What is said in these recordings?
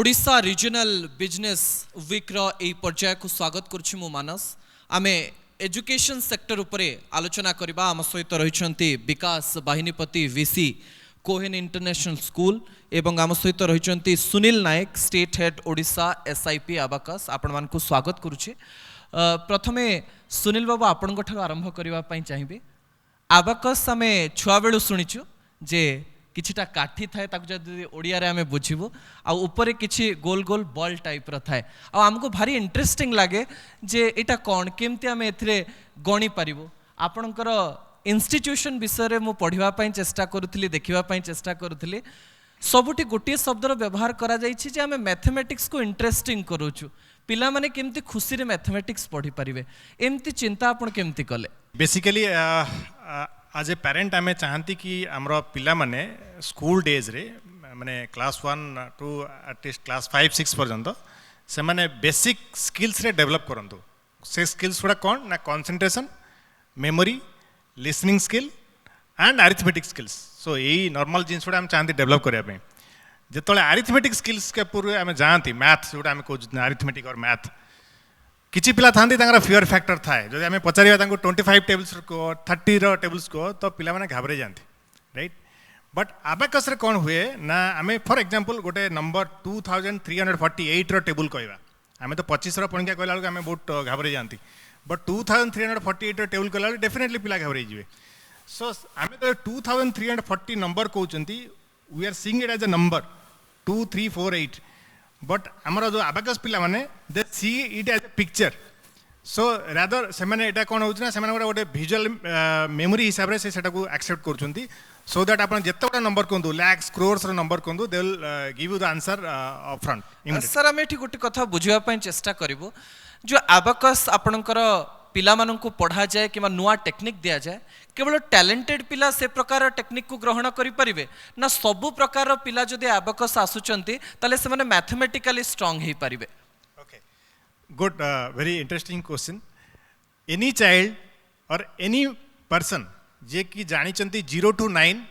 Odisha regional business week रो ए पर्याय को स्वागत करुछि मु मानस। आमे एजुकेशन सेक्टर उपरे आलोचना करबा। आम सहित रहिछंती Vikas Bahinipati VC Cohen international school एवं आम सहित रहिछंती Sunil Nayak state head Odisha SIP abacus. आपण मानकु स्वागत करुछि। प्रथमे सुनील बाबू आपण ठरो आरंभ करबा पई चाहिबे। अबाकस आमे छुआ बेलु सुनिछु जे किछिटा काठी थाए ताकु जदि ओडिया रे आमे बुझिबो आ ऊपर किछि गोल गोल बॉल टाइप रो थाए आ हमको भारी इंटरेस्टिंग लागे जे एटा कोन केमति आमे एथरे गणी पारिबो। आपणकर इंस्टीट्यूशन विषय रे मु पढिबा पई चेष्टा करूथली, देखिबा पई चेष्टा करूथली। सबुठी गोटे शब्दर व्यवहार करा जाइछि जे आमे मैथमेटिक्स को इंटरेस्टिंग करूछु, पिला माने केमति खुशी रे मैथमेटिक्स पढी पारिबे, एमति चिंता आपण केमति कले? बेसिकली आज ए पेरेंट आमे चाहती कि आमर पिला माने स्कूल डेज रे माने क्लास 1 टू एटलीस्ट क्लास 5-6 पर्यंत से माने बेसिक स्किल्स रे डेवलप करंतु। से स्किल्स गुड़ा कौन ना concentration, memory, listening skill and arithmetic skills. So यही नॉर्मल जिनिस गुड़ा हम चाहती डेवलप करने पे। जितने अरिथमेटिक स्किल्स के पूर्व आम जानती मैथ जोटा आम कह अरिथमेटिक और मैथ किसी पिला था फियर फैक्टर थाए। जब आम पचार 25 टेबल्स को 30 टेबल्स को तो पिला माने घाबरे जाती राइट। बट अबाकस रे कौन हुए ना आम फॉर एग्जांपल गोटे नंबर 2348 टेबल कहवा आम तो 25 पणिका कहला आम बहुत घाबरे जाती। बट 2348 टेबल कहला डेफिनेटली पिला घाबरे जी। सो आम तो 2340 नंबर कहते we are seeing it as a number 2348 but आमर जो अबाकस पिला माने they see it as a picture. So rather से माने एटा कोन होउछ ना से माने गोटे विजुअल मेमोरी हिसाब रे से सेटा को एक्सेप्ट करछंती। सो दैट आपण जेतोटा नंबर कोंदु लाख्स क्रोर्स रो नंबर कोंदु they will give you the answer up front. Sir आम एठी गोटे कथा बुझिबा पई चेष्टा करिवो जो अबाकस आपणकर पिला माननकु पढ़ा जाए कि नुआ टेक्निक दिया जाए, केवल टैलेंटेड पिला से प्रकार टेक्निक को ग्रहण करि परिबे ना सबु प्रकार पिला जदि अबाकस आसुचंती ताले से माने मैथमेटिकली स्ट्रांग हे परिबे? Okay good, very interesting question. Any child और एनी पर्सन जे कि जानी चंती 0 to 9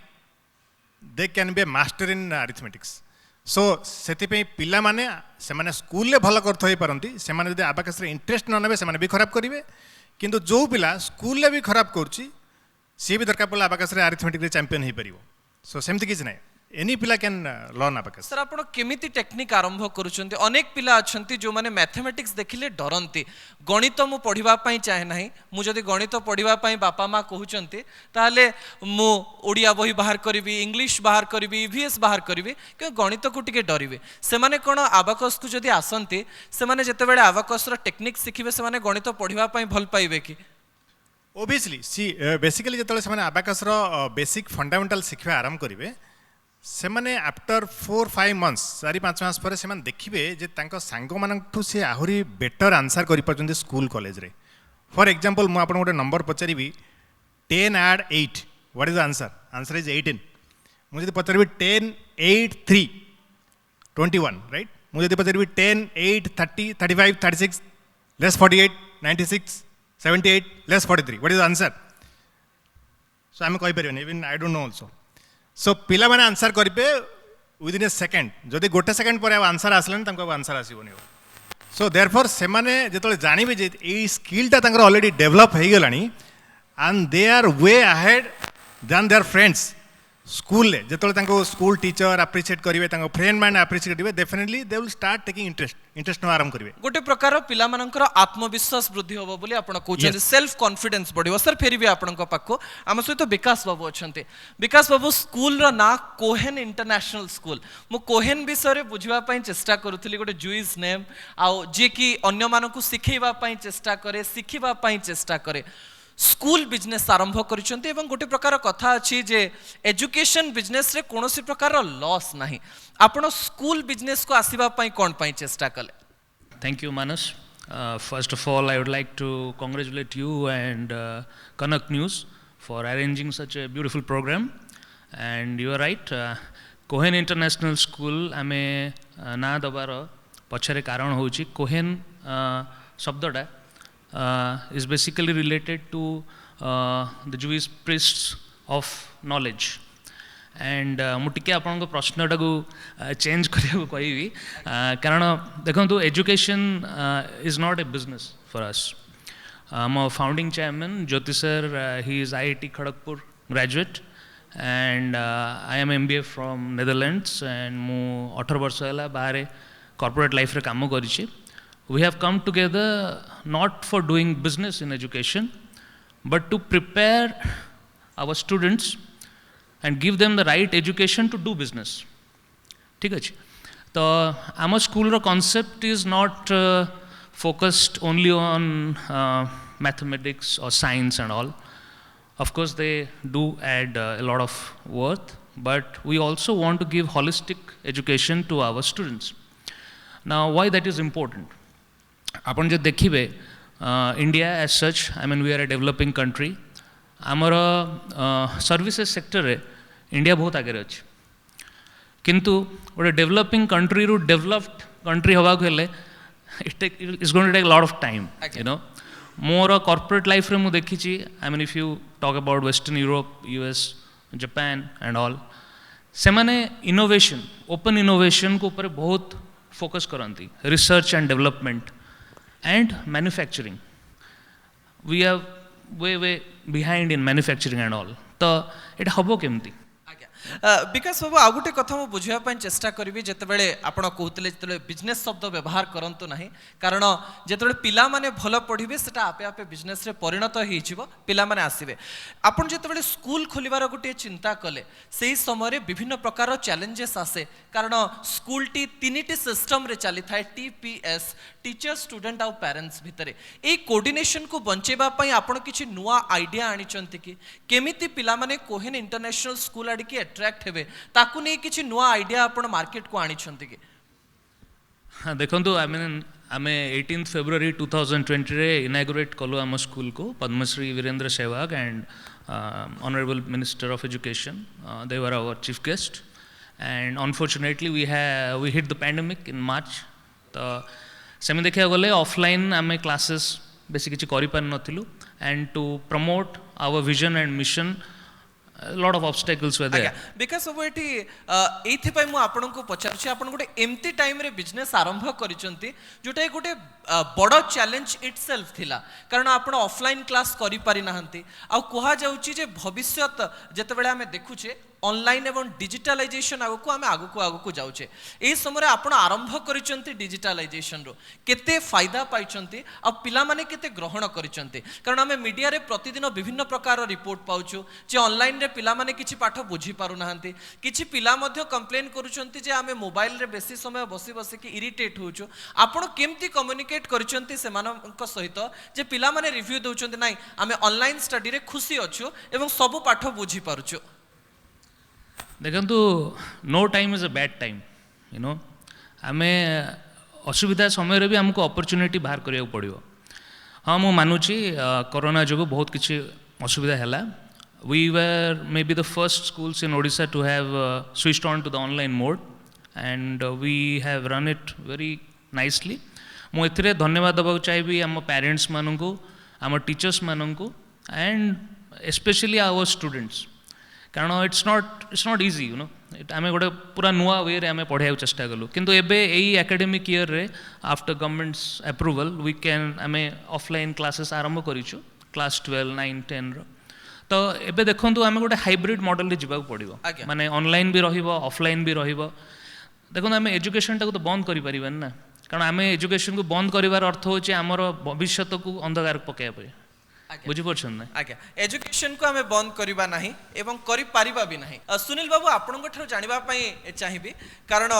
they can be a master in arithmetics. So सेति पे पिला माने से माने स्कूल ले भल करथ होई परंती से माने जदि अबाकस रे इंटरेस्ट न नेबे से माने भी खराब करिवे। किंतु जो पिला स्कूल ले भी खराब करूची सी भी दरकार पड़े अबाकस रे अरिथमेटिक रे चैंपियन हे परिवो। सो सेमति किछ नै, एनी पिला कैन लर्न अबाकस। सर आपण केमिति टेक्निक आरंभ करूछंती? अनेक पिला अछंती जो माने मैथमेटिक्स देखिले डरंती, गणित मु पढिबा पई चाहे नाही, मु जदि गणित पढिबा पई बापा मां कहउचंती ताले मु ओडिया बही बाहर करबी, इंग्लिश बाहर करबी, ईवीएस बाहर करबी, कि गणित को टिके डरिवे। से माने कोन अबाकस को जदि आसंती से माने जते बेले अबाकस रो टेक्निक सिखिबे से माने गणित पढिबा पई भल पाइबे कि? ओबियसली सी बेसिकली जते से माने अबाकस रो बेसिक फंडामेंटल सिखबा आरंभ करिवे से माने आफ्टर 4-5 मंथ्स 4-5 मास पर से माने देखिबे जे तांको सांगो मानठु से आहुरी बेटर आंसर करि परचंदी स्कूल कॉलेज रे। फॉर एग्जांपल मु आपन गोटे नंबर पचारिबी 10 add 8 what is the answer? Answer is 18। मु जदि पचारिबी 10 8 3 21 राइट। मु जदि पचारिबी 10 8 30 35 36 less 48 96 78 less 43 what is the answer? So आम कहि परिबनी, even I don't know also. So पिला माने आंसर करिबे विदिन ए सेकेंड। जदि गोटे सेकेंड पर आंसर आसलानी तांको आंसर आसीबोनी। सो देयरफॉर से माने जेतले जानिबे जे ए स्किलटा तांकर ऑलरेडी डेवलप हे गेलानी and they are way ahead than their friends school ले। जेतले तांको स्कूल टीचर अप्रिशिएट करिवे, तांको फ्रेंड मैन अप्रिशिएट करिवे, definitely they will start taking interest न आरंभ करिवे। गोटे प्रकार पिला मानकर आत्मविश्वास वृद्धि होबो बोली आपण कहउछन, सेल्फ कॉन्फिडेंस बढ़िबो। सर फेरि भी आपण को पाखो हम सहित विकास बाबू अछंती। विकास बाबू स्कूल रो ना कोहेन इंटरनेशनल स्कूल, मु कोहेन विषय रे बुझिबा पई चेष्टा करूथली। गोटे जुइस नेम आ जे कि अन्य मानकु सिखैबा पई चेष्टा करे, सिखिबा पई चेष्टा करे। स्कूल बिजनेस आरंभ करिसंती एवं गोटे प्रकार कथा अछि जे एजुकेशन बिजनेस रे कोनोसी प्रकार लॉस नाही। आपण स्कूल बिजनेस को आसीबा पई कोन पई चेष्टा कले? Thank you, Manas. First of all, I would like to congratulate you and Kanak News for arranging such a beautiful program. And you are right, Cohen International School ame na dabar pachare karan hochi Cohen shabdata is basically related to the Jewish priests of knowledge. And मुझे आपन प्रश्नटा को change करने कहबी कारण देखो education is not a business for us आम founding chairman Jyoti sir he is IIT Kharagpur graduate and I am MBA from Netherlands and मु 18 वर्ष है बाहर कॉर्पोरेट लाइफ रे काम करी we have come together not for doing business in education but to prepare our students and give them the right education to do business ठीक अछि तो आम स्कूल रो concept is not focused only on mathematics or science and all. Of course they do add a lot of worth, but we also want to give holistic education to our students. Now why that is important? आपन जो देखिबे India as such I mean we are a developing country आमर services sector रे India बहुत आगे अच्छे किंतु गोटे डेवलपिंग कंट्री रु डेवलप्ड कंट्री हवा को हेले it is going to take lot of time you know more corporate life रे मु देखिछि I mean if you talk about western Europe US Japan and all से माने इनोवेशन ओपन इनोवेशन को ऊपर बहुत focus करंती research and development and manufacturing. We are way behind in manufacturing and all. तो it हबो केमती बिकास बाबू आउ गोटे कथा बुझापी चेष्टा करी जितेबाला आपड़ कहते जो बिजनेस शब्द व्यवहार करूँ ना कारण जो पिला माने भल पढ़े से आपे आपे बिजनेस रे परिणत हो पिला माने आसवे आपन जितेबाला स्कूल खोलिबार गोटे चिंता कले से समय विभिन्न प्रकार चैलेंजेस आसे कारण स्कूल टी 3टी सिस्टम रे चली थाए TPS टीचर स्टूडेंट आउ पेरेंट्स भितर ए कोऑर्डिनेशन को बंचेबा पई आपन किछि नुआ आइडिया आनिचंती कि केमिति पिला माने कोहेन इंटरनेशनल स्कूल आडि की अट्रैक्ट हेबे ताकू नै किछि नुआ आइडिया आपन मार्केट को आनिचंती कि हाँ देखंतु आई मीन आमे 18 February 2020 रे इनॉग्रेट कलो आम स्कूल को Padmashri Virender Sehwag and honourable minister of education they were our chief guest and unfortunately we hit the pandemic in March तो सेमी देखा गले ऑफलाइन आमे क्लासेस बेसी किछि करि पार नथिलु and to promote our vision and mission lot of obstacles were there because of एटी एथि पय मु आपन को पचारछि आपन गोटे एम्प्टी टाइम रे बिजनेस आरंभ करिसंती जोटा गोटे बड़ चैलेंज इटसेल्फ थिला कारण आपन ऑफलाइन क्लास करि पारि नाहंती आ कोहा जाउछि जे भविष्यत जेतेबेले आमे देखुछे ऑनलाइन एवं डिजिटलाइजेशन आगको आमे आगको जाउछे ए समय आपण आरंभ करिसंती डिजिटलाइजेशन रो केते फायदा पाइचंती आ पिला माने केते ग्रहण करिसंती कारण आमे मीडिया रे प्रतिदिन विभिन्न प्रकार रिपोर्ट पाउछु जे ऑनलाइन रे पिला माने किछि पाठ बुझी पारु नाहंती किछि पिला मध्य कंप्लेन करूचंती जे आमे मोबाइल रे बेसी समय बसी बसी कि इरिटेट होउछु आपण केमती कम्युनिकेट करिसंती से मानक सहित जे पिला माने रिव्यू दउचंती नाही आमे ऑनलाइन स्टडी रे खुशी अछु एवं सब पाठ बुझी पारुछु देखंतु no time is a bad time you know आमे असुविधा समय भी हमको अपॉर्चुनिटी बाहर करिया पड़िबो हाँ मु मानुची कोरोना जो बहुत किछि असुविधा हैला we were maybe the first schools in Odisha to have switched on to the online mode and we have run it very nicely मु एथिरे धन्यवाद देबा चाहिए आम पेरेंट्स माननकु आम टीचर्स माननकु एंड स्पेशली आवर स्टूडेंट्स कारण it's not easy you know आम गोटे पूरा नुआ वे रे आम पढ़ाई चेष्टा कलु किंतु एबे एई एकेडमिक ईयर रे after governments approval we can आम ऑफलाइन क्लासेस आरंभ करिछु क्लास 12 9 10 रो तो एबे देखंतु आम गोटे हाइब्रिड मॉडल रे जिबा पड़िबो माने ऑनलाइन भी रहिबो ऑफलाइन भी रहिबो देखंतु आम एजुकेशन टाको तो बंद करि परिबन ना कारण आम एजुकेशन को बंद करिवार अर्थ होचे हमर भविष्यत को अंधकार पकाया पड़े बुझी परछन ना आज्ञा एजुकेशन को हमें बंद करिबा नाही एवं करि पारिबा भी नाही सुनील बाबू आपन ठरो जानिबा पई चाहिबी कारण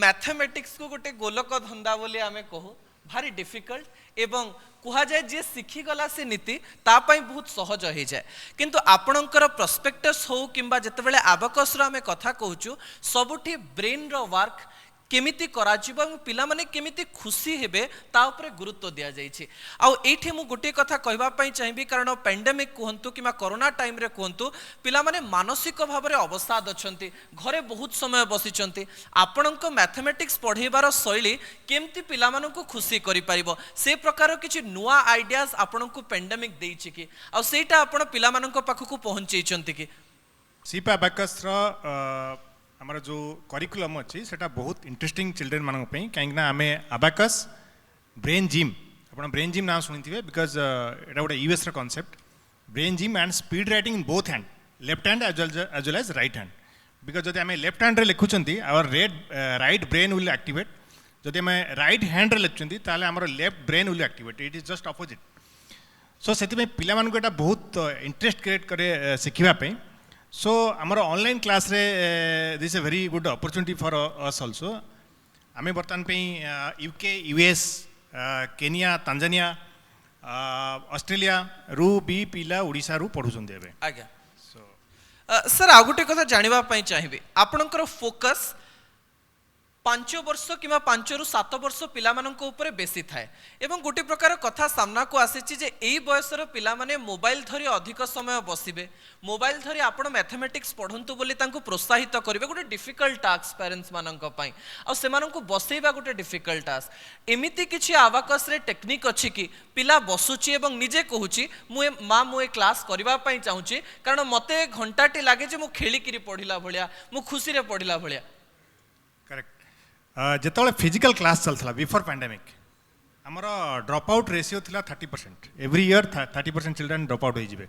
मैथमेटिक्स को गोटे गोलक धंदा बोली आमे कहू भारी डिफिकल्ट एवं कुहा जाए जे सिखी गला से नीति ता पई बहुत सहज हो जाए किंतु आपणकर प्रोस्पेक्टस हो किंबा जतबेले आबकस रो आमे कथा कहूचु सबुठी ब्रेन रो वर्क केमिति कराजिबो पिला माने केमिति खुशी हेबे ता ऊपर गुरुत्व दिया जाइछि आ एठी मु गोटे कथा कहबा पई चाहिबी कारण पेंडेमिक कहंतु किमा कोरोना टाइम रे कहंतु पिला माने मानसिक भाव रे अवस्था दछंती घरे बहुत समय बसिचंती आपणको मैथमेटिक्स पढेबार शैली केमिति पिला मानको खुशी करि परिबो से प्रकार किछि नुवा आइडियाज आपणको पेंडेमिक देइछि कि आ सेटा आपण पिला मानको पाखकु पहुंचैचंती कि सीप अबाकस आमर जो करिकुलम अच्छी सेटा बहुत इंटरेस्टिंग चिल्ड्रेन मानक कहीं आम अबाकस ब्रेन जिम आप ब्रेन जिम ना शुणी बिकज एटा गोटे US concept brain gym and speed writing in both hand left hand as well as right hand because जब आम लेफ्ट हैंड लिखुंट our right brain will activate जब आम राइट हैंड लिखुंट आमर left brain will activate it is just opposite so से पिला एटा बहुत इंटरेस्ट क्रिएट करे शिखापी सो आमर ऑनलाइन क्लास रे this a very good opportunity for us also आम बर्तमान UK US Kenya Tanzania Australia रु भी पिला ओडिशा रु पढुछन्ते एबे आज्ञा सर आ गोटे कथा जानिबा पई चाहिबे आपनकर फोकस 5 वर्ष कि 5 रु 7 वर्ष पिला मानक ऊपर बेसी थाए एवं गोटे प्रकार कथा सामना को आसीची जे एई बयसर पिला माने मोबाइल धरी अधिक समय बसिबे मोबाइल धरी आपण मैथमेटिक्स पढंतु बोली तांको प्रोत्साहित करिवे गोटे डिफिकल्ट टास्क पेरेंट्स मानक पई आ सेमानंकु बसैबा गोटे डिफिकल्ट टास्क एमिति किछि आवाकस रे टेक्निक अछि कि पिला बसुची एवं निजे कहूची मु ए क्लास करबा पई चाहूची कारण मते घंटाटी लागे जे मु खेली किरी पढिला भलिया मु खुशी रे पढिला भलिया करेक्ट जिते फिजिकल क्लास चलता बिफोर पैंडेमिक आमर ड्रॉप आउट रेशियो थिला 30% every year 30% children drop out होइजिबे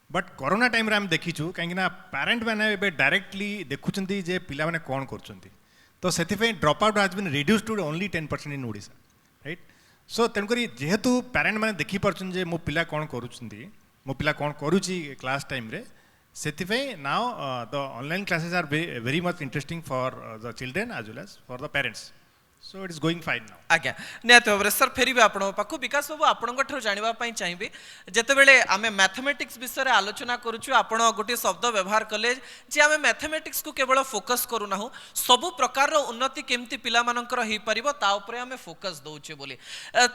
बट कोरोना टाइम रे हम देखिछु कहीं पेरेंट मैंने डायरेक्टली देखुंत जे पिला माने कौन करछंती तो से drop out has been reduced to only 10% in Odisha right so तेणुकरी जेहेतु पेरेंट मैंने देखी पार्छन जे मो पिला कौन करूछंती मो पिला कौन करूची क्लास टाइम रे now the online classes are very much interesting for the children as well as for the parents so it is going fine now आज्ञा नियत भाव सर फेरबे आपण पाखु विकास बाबू आपण ठर जानिबा पई चाहिबे जेतेबेले आमे मैथमेटिक्स विषय रे आलोचना करूछु आपण गोटे शब्द व्यवहार कले जे आमे मैथमेटिक्स को केवल फोकस करू नाहु सबु प्रकार रो उन्नति केमती पिला मानकर हेई परिबो ता ऊपर आमे फोकस दउछे बोली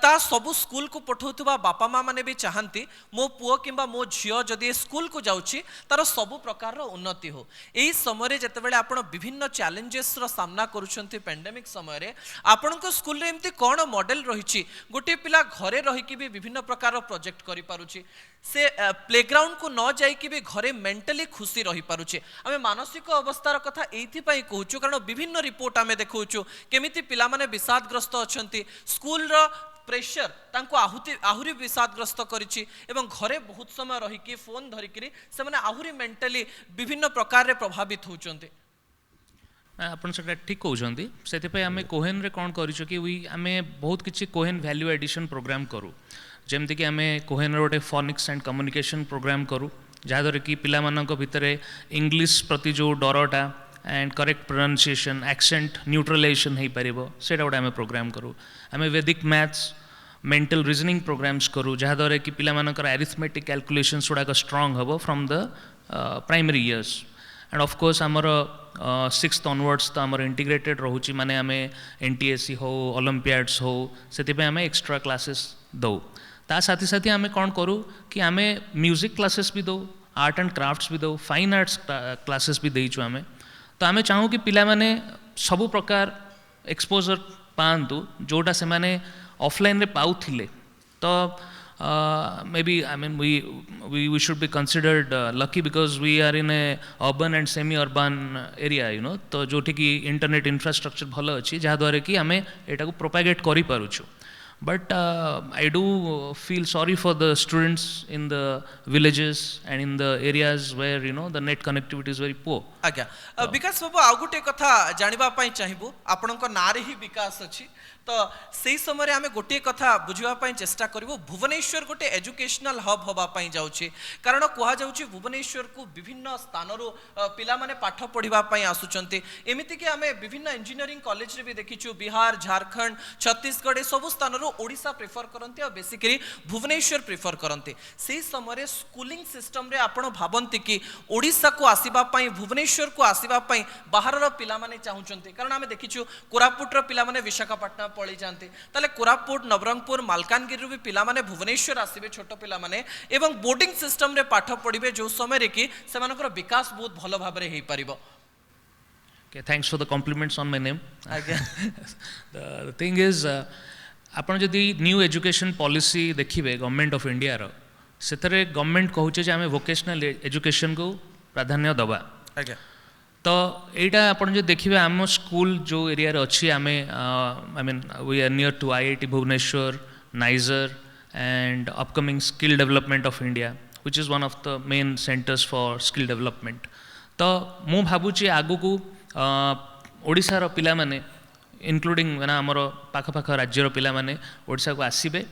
ता सबु स्कूल को पठौतबा बापा मां माने भी चाहंती मो पुओ किंबा मो झियो जदी स्कूल को जाउची तार सबु प्रकार रो उन्नति हो एई समय रे जेतेबेले आपण विभिन्न चैलेंजेस रो सामना करूछंती पेंडेमिक समय रे आपनको स्कूल रे एमती कोन मॉडल रही गोटे पिला घरे रही भी विभिन्न प्रकार प्रोजेक्ट करि पारुची से प्लेग्राउंड को न जाई कि भी घरे मेंटली खुशी रही पारुची आमे मानसिक अवस्थार कथा एथि पई कहूछु कारण विभिन्न रिपोर्ट आमे देखौछु केमिति पिला माने विषादग्रस्त अछंती स्कूल रो प्रेशर तांको आहुरी विषादग्रस्त करिछि एवं घरे बहुत समय रही कि फोन धरिकरी से माने आहुरी मेंटली विभिन्न प्रकार रे प्रभावित होचंती आपन सेटा ठीक कहउछंती सेति पे हमें कोहेन रे कोन करिसो कि हमें बहुत किछि कोहेन वैल्यू एडिशन प्रोग्राम करू जेमति कि हमें कोहेन रोटे फोनिक्स एंड कम्युनिकेशन प्रोग्राम करू जहाद्वारा कि पिला मानक भितरे इंग्लिश प्रति जो डरटा and correct pronunciation accent neutralisation हे परिबो सेटा गोटे हमें प्रोग्राम करू हमें वैदिक मैथ्स मेंटल रीजनिंग प्रोग्राम्स करू जहाद्वारा कि पिला मानकर अरिथमेटिक कैलकुलेशंस गुडाक स्ट्रांग हबो from the primary years end of course आमर 6th onwards तो आमर इंटीग्रेटेड रोची माने आमे एनटीएससी हो ओलंपियाड्स हो से आमे एक्स्ट्रा क्लासेस दो ता साथी साथी आमे कौन करूँ कि आमे म्यूजिक क्लासेस भी दो आर्ट एंड क्राफ्ट्स भी दो फाइन आर्ट्स क्लासेस भी देइछु आमे तो आमे चाहूँ कि पिला माने सबु प्रकार एक्सपोजर पांतु जोटा से माने ऑफलाइन रे पाउथिले तो maybe I mean we should be considered lucky because we are in a urban and semi urban area you know तो जोठी कि इंटरनेट इंफ्रास्ट्रक्चर भल अच्छी जहाँ द्वारा कि आमे एटा को प्रोपागेट करि पारुछु but I do feel sorry for the students in the villages and in the areas where you know the net connectivity is very poor आज्ञा विकास बाबू आ गुटे कथा जानिबा पई चाहिबो आपनक नारे ही विकास अछि तो सही समय आमे गोटे कथा बुझिबा पई चेष्टा करबो भुवनेश्वर गोटे एजुकेशनल हब होबा पई जाउछि कारण कहा जाउछि भुवनेश्वर को विभिन्न स्थान रो पिला माने पाठ पढिबा पई आसुचंती एमिति कि आमे विभिन्न इंजीनियरिंग कॉलेज रे भी देखिछु बिहार झारखंड छत्तीसगढ़ सब स्थान रो ओडिशा प्रेफर करंती और बेसिकली भुवनेश्वर प्रेफर करंती सही समय स्कूलिंग सिस्टम रे आपण भाबंती कि ओडिशा को आसीबा पई भुवनेश्वर को आसीबा पई बाहर रो पिला माने चाहुचंती कारण आमे देखिछु कोरापुट रो पिला माने विशाखापट्टनम पळी जानते ताले कोरापुट नवरंगपुर मालकानगिरी भी पिला माने भुवनेश्वर आसीबे छोट पिला माने एवं बोर्डिंग सिस्टम रे पाठ पढिबे जो समय रे कि सेमानकर विकास बहुत भलो भाबरे हेई परिबो okay thanks for the compliments on my name the thing is आपण जदि न्यू एजुकेशन पॉलिसी देखिबे गवर्नमेंट ऑफ इंडिया रो सेतरे गवर्नमेंट कहूचे जे आमे वोकेशनल एजुकेशन को प्राधान्य दबा आज्ञा तो एटा आपण जो देखिबे आम स्कूल जो एरिया रे अछि आमे I mean we are near to IIT Bhubaneswar NISER and upcoming skill development of India which is one of the main centres for skill development तो मु भाबुची आगु को ओडिसा रो पिला माने इंक्लूडिंग ना हमर पाख पाख राज्यर पिला माने ओडिसा को आसीबे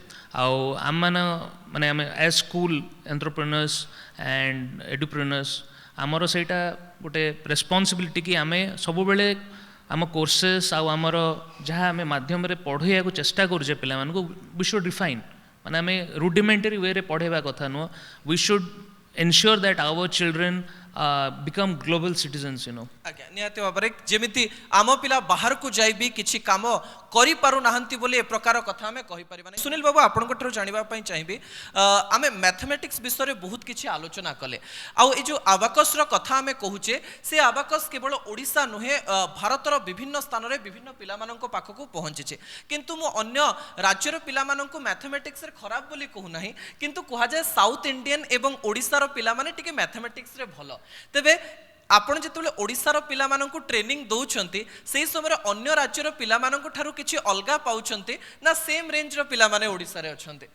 आउ आम माने आम एज स्कूल एंटरप्रेन्योर्स एंड एडुप्रेन्योर्स आमर सेटा गोटे रेस्पॉन्सिबिलिटी कि आमे सब बेले आम कोर्सेस आउ आमर जहाँ आम माध्यम रे पढ़ाइया को चेष्टा करूचे पिला मानकु वी शुड रिफाइन माने आमे रुडिमेंटरी वे रे पढ़ाइबा कथा नुह we should ensure that our children become global citizens you know आज्ञा निहाती भाବରେ जेमिति आम पिला बाहर को जाई भी किछि काम करि पारु नाहंती बोली ए प्रकार कथा हमें कहि परिबा नै सुनील बाबू आपन को जानिबा पई चाहिबी आमे मैथमेटिक्स विषय रे बहुत किछि आलोचना कले आ ए जो अबाकस रो कथा हमें कहूचे से अबाकस केवल ओडिसा नुहे भारतर विभिन्न स्थान रे विभिन्न पिला माननको पाखकु पहुंचीचे किंतु मु अन्य राज्यर पिला माननको मैथमेटिक्स रे खराब बोली कहू नाही किंतु कहा जाय साउथ इंडियन एवं ओडिसा रो पिला माने टिके मैथमेटिक्स रे भलो तेबे आपण जेतबेले ओडिसा रो पिला माननको ट्रेनिंग दउछंती सेही समय अन्य राज्यर पिला माननको ठारू किछि अलगा पाउछंती ना सेम रेंज रो पिला माने ओडिसा रे अछंती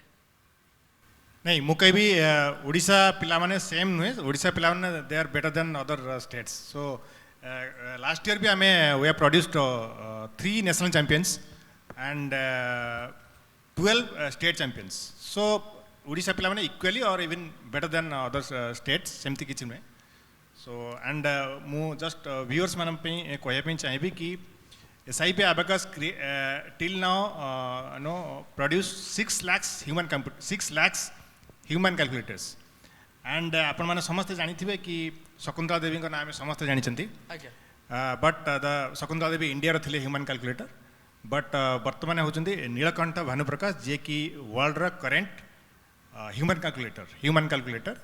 नहीं मु कहबी ओडिसा पिला माने सेम नुहे ओडिसा पिला माने they are better than other states so last year भी हमें we have produced 3 national champions and 12 state champions so Odisha पिला माने इक्वली और even better than other states सेमती किछि नुहे सो एंड मु जस्ट व्यूअर्स मान कहवाई चाहिए कि SIP Abacus till now no produce 6 lakhs human calculators and आपण माने समस्त जानिथिबे कि शकुंतला देवी को नाम समस्त जानिचंती but the Shakuntala Devi India रो थिले ह्यूमन कैलकुलेटर बट वर्तमान होचंती नीलकंठ भानुप्रकाश जे कि वर्ल्ड रो करेंट ह्यूमन कैलकुलेटर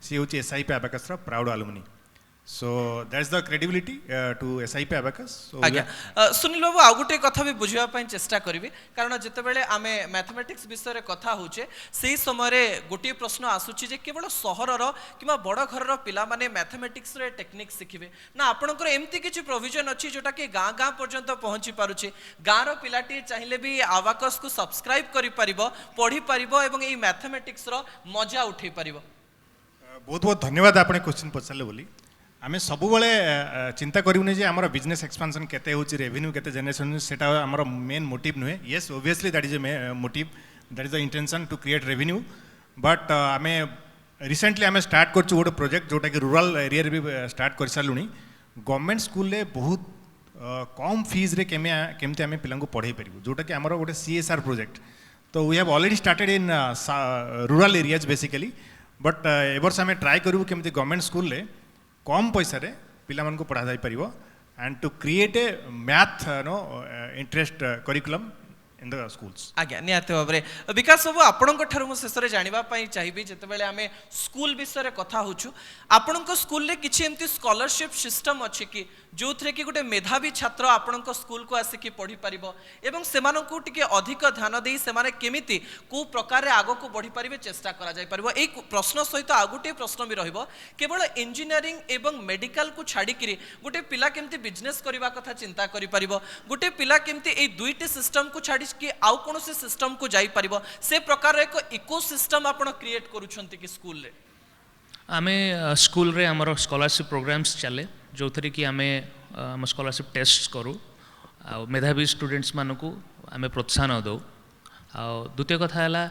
सी होची SIP Abacus रो proud alumni so that's the credibility to SIP Abacus so आज्ञा सुनील बाबू आ गुटे कथा भी बुझिबा पई चेष्टा करिवे कारण जते बेले आमे मैथमेटिक्स विषय रे कथा होचे सेही समय रे गोटे प्रश्न आसुची जे केवल सहर रो किबा बड़ घर रो पिला माने मैथमेटिक्स रे टेक्निक सिखिबे ना आपनकर एम्ति किछि प्रोविजन अछि जोटा कि गां गां पर्यंत पहुंची पारुचे गां रो पिलाटी चाहिले भी आबाकस को सब्सक्राइब करि परिबो पढी परिबो एवं ए मैथमेटिक्स रो मजा उठै परिबो बहुत बहुत धन्यवाद आपने क्वेश्चन पछाले बोली आमे सबु बेले चिंता करूने जे हमर बिजनेस एक्सपेंशन केते होची रेवेन्यू केते जनरेशन सेटा हमर मेन मोटिव नुहे yes obviously that is a motive that is the intention to create revenue but आमे रिसेंटली आमे स्टार्ट करछु गोटे प्रोजेक्ट जोटा कि रूरल एरिया रे भी स्टार्ट कर सालुनी गवर्नमेंट स्कूल ले बहुत कम फीस रे केमते आमे पिलांको पढाई परिबो जोटा कि हमर गोटे CSR प्रोजेक्ट तो we have already started in rural areas basically but एवर्स आमे ट्राई करू केमते गवर्नमेंट स्कूल ले कम पैसा रे पिला मन को पढ़ा जाई परिबो and to create a math no interest curriculum in the schools आज्ञा निहाती भाବରେ विकास बाबू आपणक ठारू मु शेषरे जानिबा पई चाहिबी जते बेले आमे स्कूल विषय रे कथा होछु आपणक स्कूल ले किछि एम्ति स्कॉलरशिप सिस्टम अछि कि जोथरे कि गोटे मेधावी छात्र आपणक स्कूल को आसी कि पढ़ी परिबो एवं सेमानकु टिके अधिक ध्यान देई सेमाने केमिति को प्रकार रे आगो को बढ़ी परिबे चेष्टा करा जाय परिबो ए प्रश्न सहित आगुटे प्रश्न भी रहइबो केवल इंजीनियरिंग एवं मेडिकल को छाडी कि गोटे पिला केमिति बिजनेस करबा कथा चिंता करि परिबो गोटे पिला केमिति ए दुईटे सिस्टम को छाडी कि आउ कोन से सिस्टम को जाई परिबो से प्रकार एक इकोसिस्टम आपण क्रिएट करूछंती कि स्कूल रे आमे स्कूल रे हमर स्कॉलरशिप प्रोग्राम्स चले जो थरी कि आमे हम स्कॉलरशिप टेस्ट करू आ मेधावी स्टूडेंट्स मानकू आमे प्रोत्साहन दो आ द्वितीय कथा हला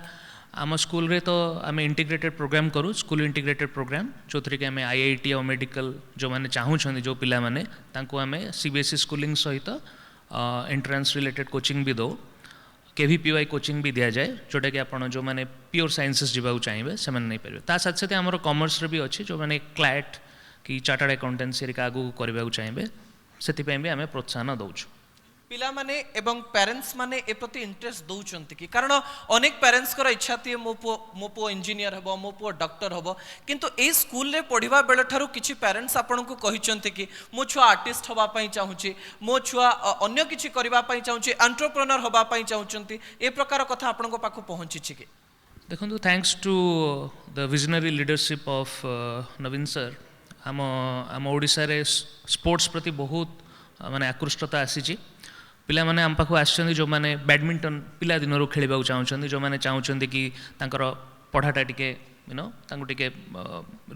आम स्कूल रे तो आमे इंटीग्रेटेड प्रोग्राम करू स्कूल इंटीग्रेटेड प्रोग्राम जो थरी कि आमे IIT और मेडिकल जो माने चाहू छन जो पिला माने तांको आमे CBSE स्कूलिंग सहित एंट्रेंस रिलेटेड कोचिंग भी दो KVPY कोचिंग भी दिया जाए जोटा कि आपण जो माने प्योर साइंसेस जीवा चाहिए से नहीं पारे ता साथ साथ आमर कॉमर्स रे भी अच्छी जो माने क्लैट कि चार्टर्ड अकाउंटेंसी रे आगू करबा चाहिए से भी आम प्रोत्साहन दौछु पिला माने एवं पेरेंट्स माने ए प्रति इंटरेस्ट दउचंती कि कारण अनेक पेरेंट्स कर इच्छा थी मो पो इंजीनियर हबो मो पो डॉक्टर हबो किंतु ए स्कूल रे पढ़िबा बेले ठारू किछि पेरेंट्स आपन को कहिचंती कि मो छुआ आर्टिस्ट हबा पई चाहूची मो छुआ अन्य किछि करबा पई चाहूची एंटरप्रेन्योर हबा पई चाहूचंती ए प्रकार कथा आपन को पाखु पहुंची छि कि देखंतु thanks to the visionary leadership of Naveen sir आम आम ओडिशा रे स्पोर्ट्स प्रति बहुत माने आकृष्टता आसी पिला माने आम पाखु आछन जो माने बैडमिंटन पिला दिनरु खेलिबा चाहउछन जो माने चाहउछन कि तांकर पढ़ाटा टिके तांको टिके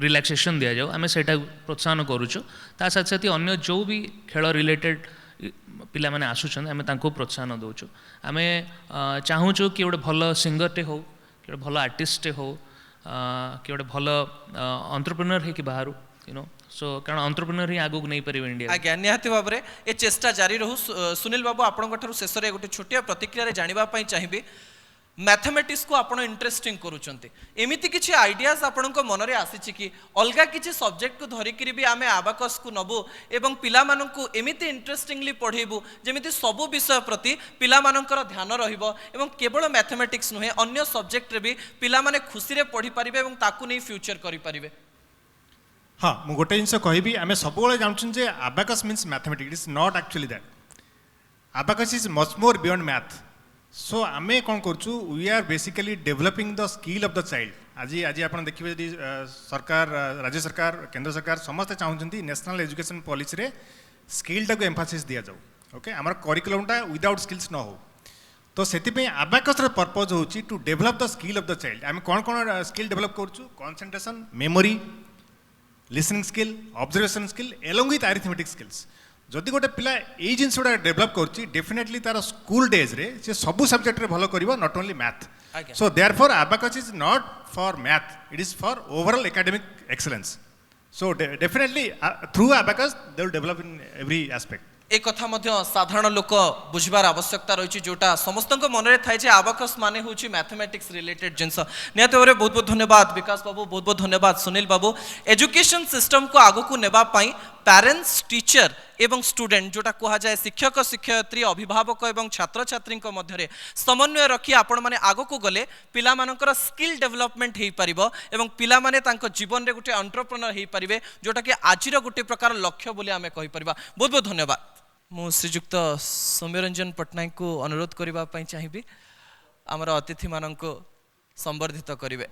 रिलैक्सेशन दिया जाओ आमे सेटा प्रोत्साहन करूछु ता साथ साथ अन्य जो भी खेल रिलेटेड पिला माने आसुछन आमे तांको प्रोत्साहन दउछु आमे चाहूछु कि गोटे भल सिंगरटे हो कि भल आर्टिस्टटे हो कि गोटे भल एंटरप्रेन्योर है कि बाहर सो कारण एंटरप्रेन्योर ही आगु नहीं परिबे इंडिया आज्ञा निहाती भाव में ए चेष्टा जारी रहू सुनील बाबू आपन शेष में गोटे छोटिया प्रतिक्रिया रे जानिबा पई चाहिबे मैथमेटिक्स को आपण इंटरेस्टिंग करूचंती एमिति किछि आइडियाज आपन को मन रे आसीछि कि अलगा किछि सब्जेक्ट को धरि करी भी आमे आबाकस को नबु एवं पिला मानन को एमिति इंटरेस्टिंगली पढेबु जेमिति सब विषय प्रति पिला माननकर ध्यान रहिबो एवं केवल मैथमेटिक्स नुहे अन्य सब्जेक्ट रे भी पिला माने खुशी रे पढी परिबे एवं ताकू नै फ्यूचर करि परिबे हाँ मु गोटे जिनस कहबी आमे सब बेले जानछन जे abacus means mathematics is not actually that abacus is much more beyond math so आमे कौन करछु we are basically developing the skill of the child आज आज आपण देखिबे यदि सरकार राज्य सरकार केंद्र सरकार समस्त चाहउछंती नेशनल एजुकेशन पॉलिसी रे स्किल टाको एम्फासिस दिया जाऊ ओके हमर करिकुलमटा विदाउट स्किल्स न हो तो सेति पे अबाकस र पर्पस होची to develop the skill of the child आमे कौन कौन स्किल डेवलप करछु concentration memory listening skill observation skill along with arithmetic skills जदि गोटे पिला ये जिनस गुड़ा डेवलप करुच्ची डेफिनेटली तार स्कूल डेज रे से सब सब्जेक्ट रे भलो करिवो not only math so therefore abacus is not for math it is for overall academic excellence so definitely through abacus they will develop in every aspect एक कथा मध्य साधारण लोक बुझबार आवश्यकता रही जोटा समस्त मन में थाए आबाकस माने होची मैथमेटिक्स रिलेटेड जिनस निहत भाव बहुत बहुत धन्यवाद विकास बाबू बहुत बहुत धन्यवाद सुनील बाबू एजुकेशन सिस्टम को आगु को नेबा पई पेरेंट्स टीचर एवं स्टूडेंट जोटा कहा जाए शिक्षक शिक्षयित्री अभिभावक एवं छात्र छात्री मध्य समन्वय रखी आपण माने आगो को गले पिला मानकर स्किल डेवलपमेंट हो पारिबो एवं पिला माने तांको जीवन रे गोटे एंटरप्रेन्योर हो पारिबे जोटा कि आजिर गोटे प्रकार लक्ष्य बोली आमे कहि परिबा बहुत बहुत धन्यवाद मु श्रीजुक्त सौम्यरंजन पट्टनायक को अनुरोध करबा पई चाहिबी हमर अतिथि माननको संबर्धित करिवे।